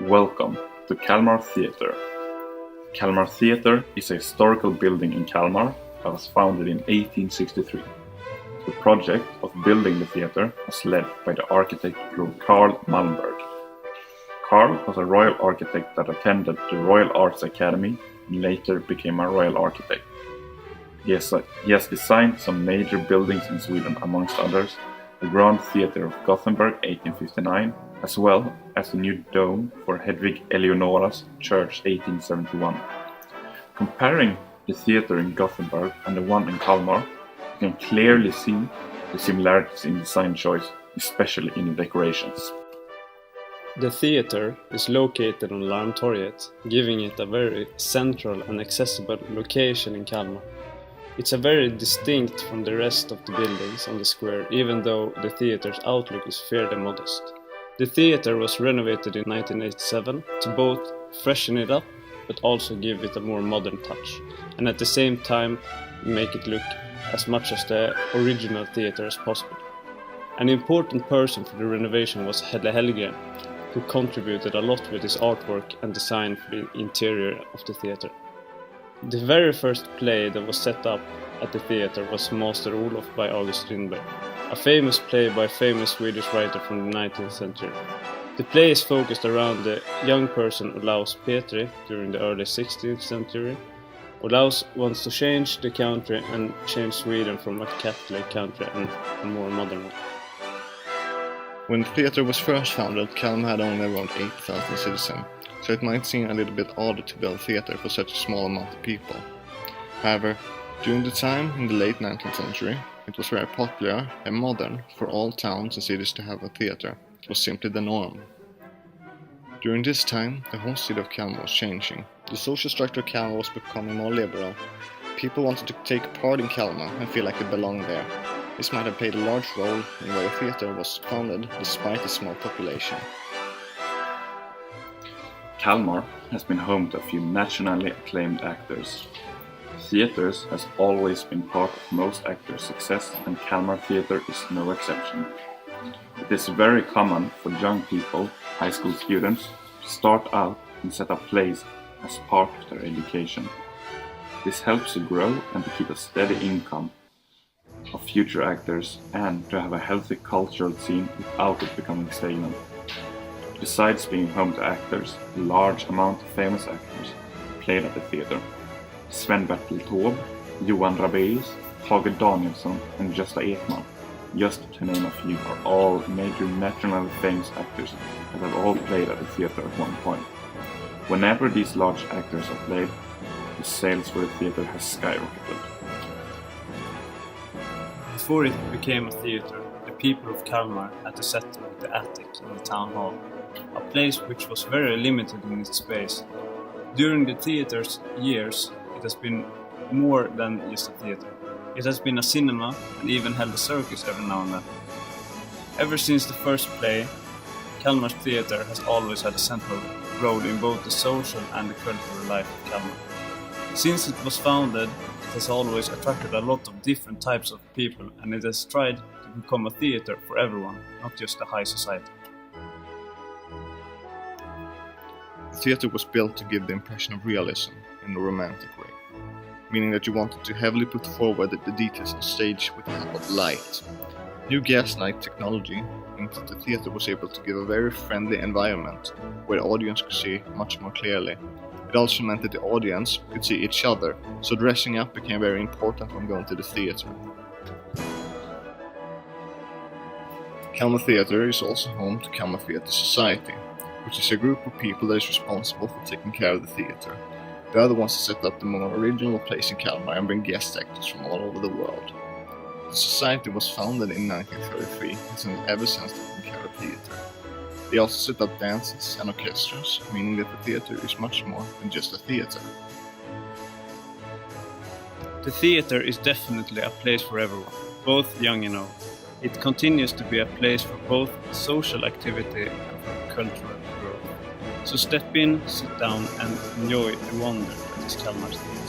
Welcome to Kalmar Theatre. Kalmar Theatre is a historical building in Kalmar that was founded in 1863. The project of building the theatre was led by the architect Karl Malmberg. Karl was a royal architect that attended the Royal Arts Academy and later became a royal architect. He has designed some major buildings in Sweden, amongst others, the Grand Theatre of Gothenburg 1859, as well as the new dome for Hedvig Eleonora's Church 1871. Comparing the theatre in Gothenburg and the one in Kalmar, you can clearly see the similarities in design choice, especially in the decorations. The theatre is located on Larmtorget, giving it a very central and accessible location in Kalmar. It's a very distinct from the rest of the buildings on the square, even though the theatre's outlook is fairly modest. The theatre was renovated in 1987 to both freshen it up but also give it a more modern touch, and at the same time make it look as much as the original theatre as possible. An important person for the renovation was Helle Hellgren, who contributed a lot with his artwork and design for the interior of the theatre. The very first play that was set up at the theatre was Master Olof by August Strindberg, a famous play by a famous Swedish writer from the 19th century. The play is focused around the young person Olaus Petri during the early 16th century. Olaus wants to change the country and change Sweden from a Catholic country and a more modern one. When the theatre was first founded, Kalmar had only around 8,000 citizens, so it might seem a little bit odd to build a theatre for such a small amount of people. However, during the time in the late 19th century, it was very popular and modern for all towns and cities to have a theatre. It was simply the norm. During this time, the whole city of Kalmar was changing. The social structure of Kalmar was becoming more liberal. People wanted to take part in Kalmar and feel like they belonged there. This might have played a large role in why the theatre was founded despite the small population. Kalmar has been home to a few nationally acclaimed actors. Theatres has always been part of most actors' success, and Kalmar Theatre is no exception. It is very common for young people, high school students, to start out and set up plays as part of their education. This helps to grow and to keep a steady income of future actors and to have a healthy cultural scene without it becoming stagnant. Besides being home to actors, a large amount of famous actors played at the theatre. Sven-Bertil Taube, Johan Rabaeus, Tage Danielsson and Gösta Ekman, just to name a few, are all major nationally famous actors that have all played at the theatre at one point. Whenever these large actors are played, the sales for the theatre has skyrocketed. Before it became a theatre, the people of Kalmar had to settle with the attic in the town hall, a place which was very limited in its space. During the theatre's years, it has been more than just a theatre. It has been a cinema and even held a circus every now and then. Ever since the first play, Kalmar Theatre has always had a central role in both the social and the cultural life of Kalmar. Since it was founded, it has always attracted a lot of different types of people, and it has tried to become a theatre for everyone, not just the high society. The theatre was built to give the impression of realism in a romantic way, meaning that you wanted to heavily put forward the details on stage with the help of light. New gaslight technology meant that the theatre was able to give a very friendly environment where the audience could see much more clearly. It also meant that the audience could see each other, so dressing up became very important when going to the theatre. Kalmar Theatre is also home to Kalmar Theatre Society, which is a group of people that is responsible for taking care of the theatre. They are the ones that set up the more original plays in Kalmar and bring guest actors from all over the world. The society was founded in 1933 and has ever since taken care of theatre. They also set up dances and orchestras, meaning that the theatre is much more than just a theatre. The theatre is definitely a place for everyone, both young and old. It continues to be a place for both social activity and for cultural growth. So step in, sit down and enjoy the wonder that is Kalmar Theatre.